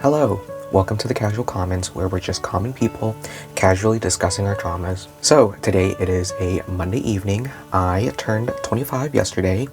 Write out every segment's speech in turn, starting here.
Hello, welcome to the Casual Commons, where we're just common people casually discussing our traumas. So today it is a Monday evening. I turned 25 yesterday.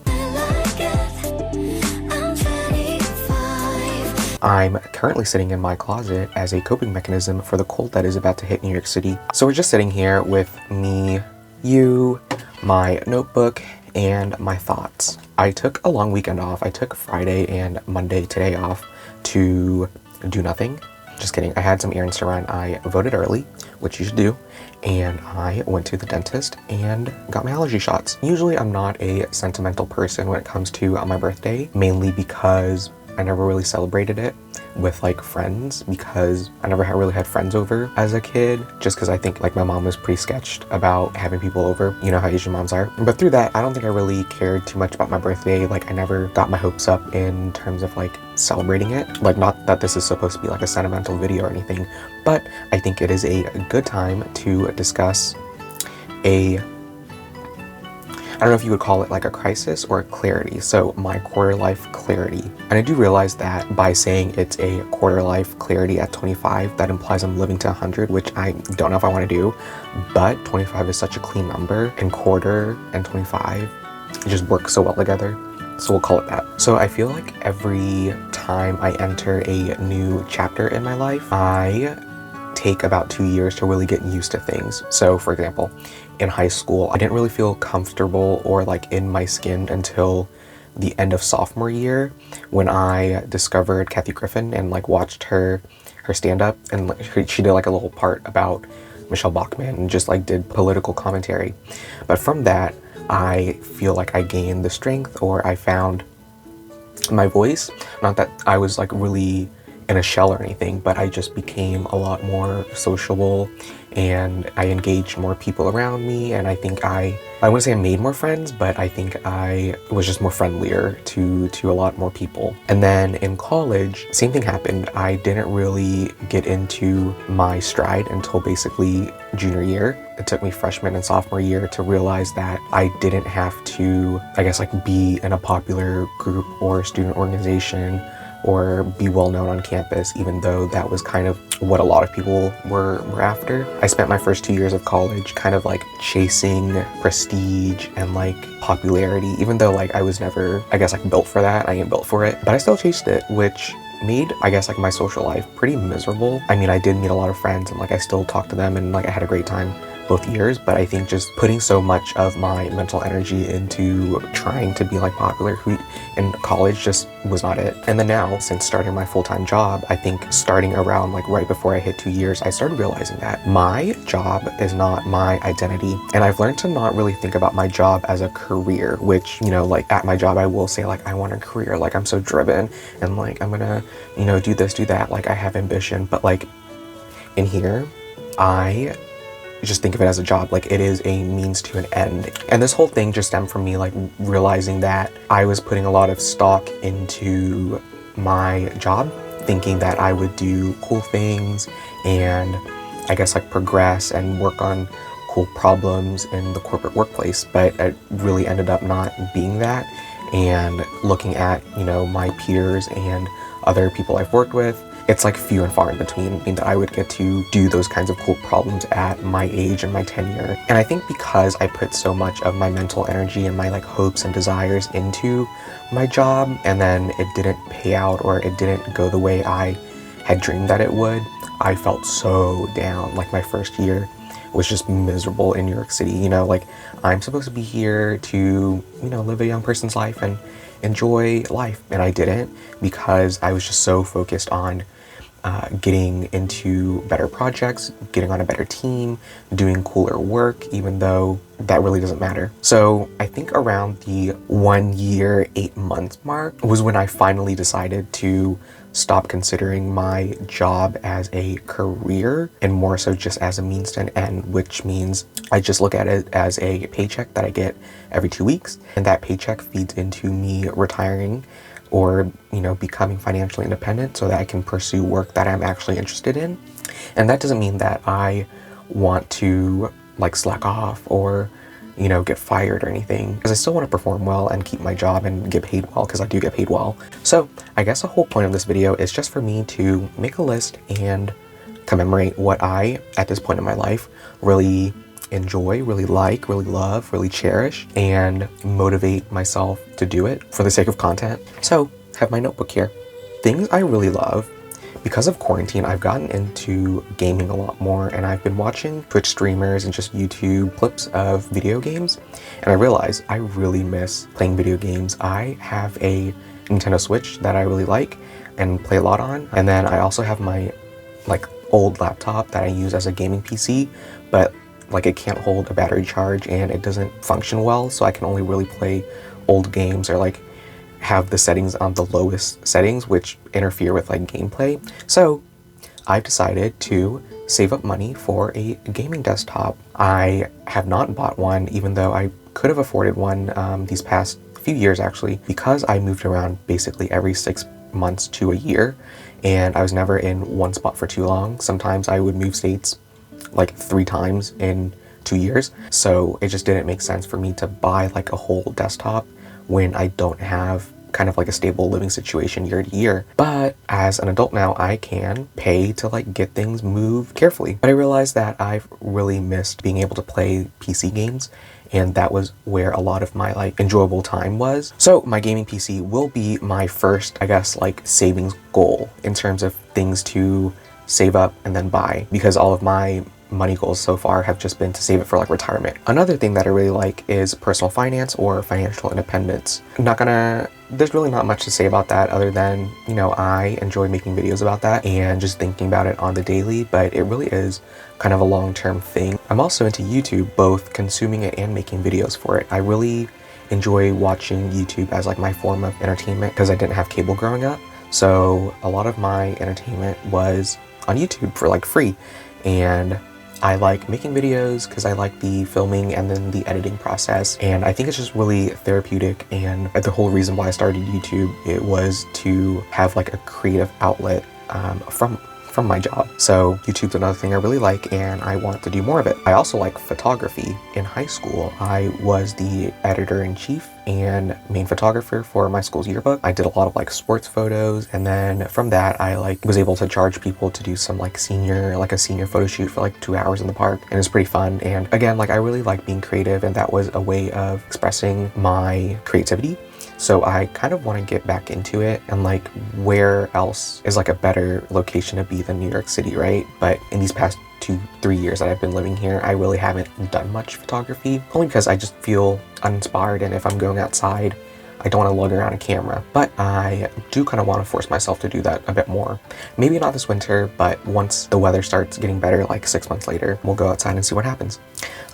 I'm currently sitting in my closet as a coping mechanism for the cold that is about to hit New York City. So we're just sitting here with me, you, my notebook, and my thoughts. I took a long weekend off. I took Friday and Monday today off to do nothing. Just kidding. I had some errands to run. I voted early, which you should do, and I went to the dentist and got my allergy shots. Usually I'm not a sentimental person when it comes to my birthday, mainly because I never really celebrated it with like friends, because I never really had friends over as a kid, just because I think like my mom was pretty sketched about having people over. You know how Asian moms are. But through that, I don't think I really cared too much about my birthday. Like I never got my hopes up in terms of like celebrating it. Like, not that this is supposed to be like a sentimental video or anything, but I think it is a good time to discuss I don't know if you would call it like a crisis or a clarity. So my quarter life clarity. And I do realize that by saying it's a quarter life clarity at 25, that implies I'm living to 100, which I don't know if I want to do, but 25 is such a clean number, and quarter and 25 just work so well together. So we'll call it that. So I feel like every time I enter a new chapter in my life, I take about 2 years to really get used to things. So for example, in high school, I didn't really feel comfortable or like in my skin until the end of sophomore year, when I discovered Kathy Griffin and like watched her stand-up, and she did like a little part about Michelle Bachmann and just like did political commentary. But from that, I feel like I gained the strength, or I found my voice. Not that I was like really in a shell or anything, but I just became a lot more sociable, and I engaged more people around me, and I think I wouldn't say I made more friends, but I think I was just more friendlier to a lot more people. And then in college, same thing happened. I didn't really get into my stride until basically junior year. It took me freshman and sophomore year to realize that I didn't have to, I guess, like be in a popular group or student organization or be well known on campus, even though that was kind of what a lot of people were after. I spent my first 2 years of college kind of like chasing prestige and like popularity, even though like I was never, I guess, like built for that. I ain't built for it, but I still chased it, which made, I guess, like my social life pretty miserable. I mean, I did meet a lot of friends, and like I still talk to them, and like I had a great time both years, but I think just putting so much of my mental energy into trying to be like popular in college just was not it. And then now, since starting my full-time job, I think starting around like right before I hit 2 years, I started realizing that my job is not my identity. And I've learned to not really think about my job as a career, which, you know, like at my job, I will say like, I want a career, like I'm so driven and like I'm gonna, you know, do this, do that, like I have ambition. But like in here, I just think of it as a job. Like it is a means to an end. And this whole thing just stemmed from me like realizing that I was putting a lot of stock into my job, thinking that I would do cool things and I guess like progress and work on cool problems in the corporate workplace, but it really ended up not being that. And looking at, you know, my peers and other people I've worked with, it's like few and far in between that I would get to do those kinds of cool problems at my age and my tenure. And I think because I put so much of my mental energy and my like hopes and desires into my job, and then it didn't pay out or it didn't go the way I had dreamed that it would, I felt so down. Like my first year was just miserable in New York City. You know, like I'm supposed to be here to, you know, live a young person's life and enjoy life, and I didn't, because I was just so focused on getting into better projects, getting on a better team, doing cooler work, even though that really doesn't matter. So I think around the 1 year, 8 months mark was when I finally decided to stop considering my job as a career and more so just as a means to an end, which means I just look at it as a paycheck that I get every 2 weeks, and that paycheck feeds into me retiring or, you know, becoming financially independent so that I can pursue work that I'm actually interested in. And that doesn't mean that I want to like slack off or get fired or anything, because I still want to perform well and keep my job and get paid well, because I do get paid well. So I guess the whole point of this video is just for me to make a list and commemorate what I, at this point in my life, really enjoy, really like, really love, really cherish, and motivate myself to do it for the sake of content. So I have my notebook here. Things I really love. Because of quarantine, I've gotten into gaming a lot more, and I've been watching Twitch streamers and just YouTube clips of video games, and I realize I really miss playing video games. I have a Nintendo Switch that I really like and play a lot on, and then I also have my old laptop that I use as a gaming PC, but it can't hold a battery charge and it doesn't function well, so I can only really play old games or have the settings on the lowest settings, which interfere with gameplay. So I've decided to save up money for a gaming desktop. I have not bought one, even though I could have afforded one these past few years, actually, because I moved around basically every 6 months to a year, and I was never in one spot for too long. Sometimes I would move states 3 times in 2 years, so it just didn't make sense for me to buy a whole desktop when I don't have kind of a stable living situation year to year. But as an adult now, I can pay to get things moved carefully. But I realized that I've really missed being able to play PC games, and that was where a lot of my enjoyable time was. So my gaming PC will be my first, I guess, savings goal in terms of things to save up and then buy, because all of my money goals so far have just been to save it for retirement. Another thing that I really like is personal finance or financial independence. There's really not much to say about that other than, I enjoy making videos about that and just thinking about it on the daily, but it really is kind of a long-term thing. I'm also into YouTube, both consuming it and making videos for it. I really enjoy watching YouTube as my form of entertainment because I didn't have cable growing up. So a lot of my entertainment was on YouTube for free, and I like making videos because I like the filming and then the editing process, and I think it's just really therapeutic. And the whole reason why I started YouTube, it was to have a creative outlet from my job. So YouTube's another thing I really like, and I want to do more of it. I also like photography. In high school, I was the editor-in-chief and main photographer for my school's yearbook. I did a lot of sports photos, and then from that I was able to charge people to do some a senior photo shoot for 2 hours in the park, and it's pretty fun. And again, I really like being creative, and that was a way of expressing my creativity. So I kind of want to get back into it, and where else is a better location to be than New York City, right? But in these past 2-3 years that I've been living here, I really haven't done much photography, only because I just feel uninspired, and if I'm going outside, I don't want to lug around a camera. But I do kind of want to force myself to do that a bit more. Maybe not this winter, but once the weather starts getting better, 6 months later, we'll go outside and see what happens.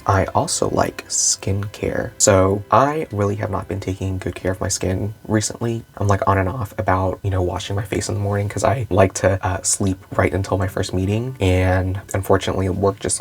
I also like skincare. So I really have not been taking good care of my skin recently. I'm on and off about, washing my face in the morning, because I like to sleep right until my first meeting. And unfortunately, work just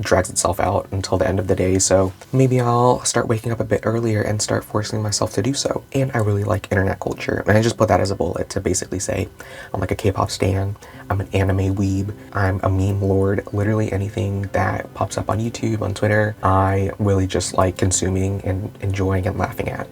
drags itself out until the end of the day, so maybe I'll start waking up a bit earlier and start forcing myself to do so. And I really like internet culture, and I just put that as a bullet to basically say I'm a K-pop stan, I'm an anime weeb, I'm a meme lord. Literally anything that pops up on YouTube, on Twitter, I really just like consuming and enjoying and laughing at.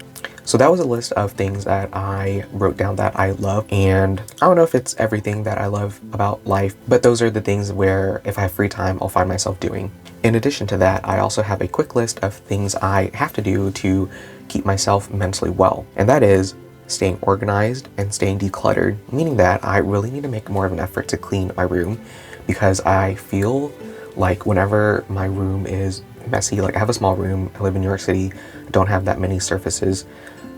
So that was a list of things that I wrote down that I love, and I don't know if it's everything that I love about life, but those are the things where if I have free time, I'll find myself doing. In addition to that, I also have a quick list of things I have to do to keep myself mentally well, and that is staying organized and staying decluttered, meaning that I really need to make more of an effort to clean my room, because I feel whenever my room is messy, I have a small room, I live in New York City, I don't have that many surfaces.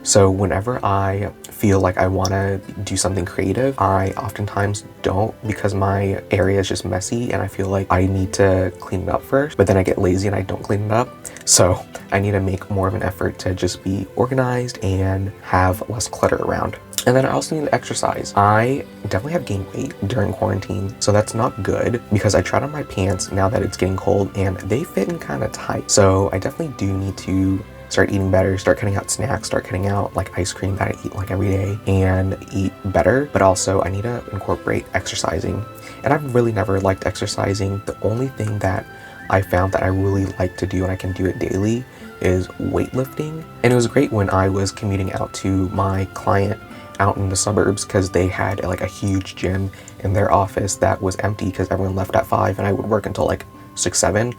So whenever I feel I want to do something creative, I oftentimes don't, because my area is just messy and I feel I need to clean it up first, but then I get lazy and I don't clean it up. So I need to make more of an effort to just be organized and have less clutter around. And then I also need to exercise. I definitely have gained weight during quarantine, so that's not good, because I tried on my pants now that it's getting cold and they fit in kind of tight. So I definitely do need to start eating better, start cutting out snacks, start cutting out ice cream that I eat every day, and eat better. But also I need to incorporate exercising, and I've really never liked exercising. The only thing that I found that I really like to do and I can do it daily is weightlifting. And it was great when I was commuting out to my client out in the suburbs because they had like a huge gym in their office that was empty because everyone left at 5 and I would work until like 6, 7,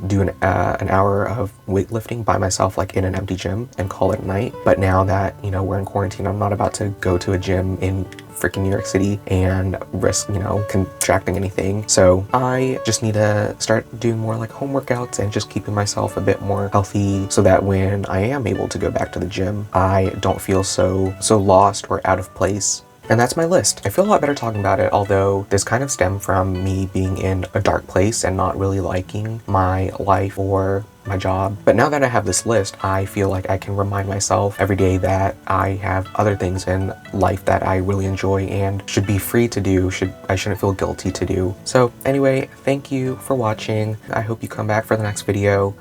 do an hour of weightlifting by myself like in an empty gym and call it a night. But now that, you know, we're in quarantine, I'm not about to go to a gym in freaking New York City and risk, you know, contracting anything. So I just need to start doing more like home workouts and just keeping myself a bit more healthy so that when I am able to go back to the gym, I don't feel so lost or out of place. And that's my list. I feel a lot better talking about it, although this kind of stemmed from me being in a dark place and not really liking my life or my job. But now that I have this list, I feel like I can remind myself every day that I have other things in life that I really enjoy and should be free to do, I shouldn't feel guilty to do. So anyway, thank you for watching. I hope you come back for the next video.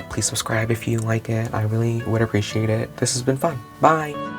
Please subscribe if you like it. I really would appreciate it. This has been fun. Bye!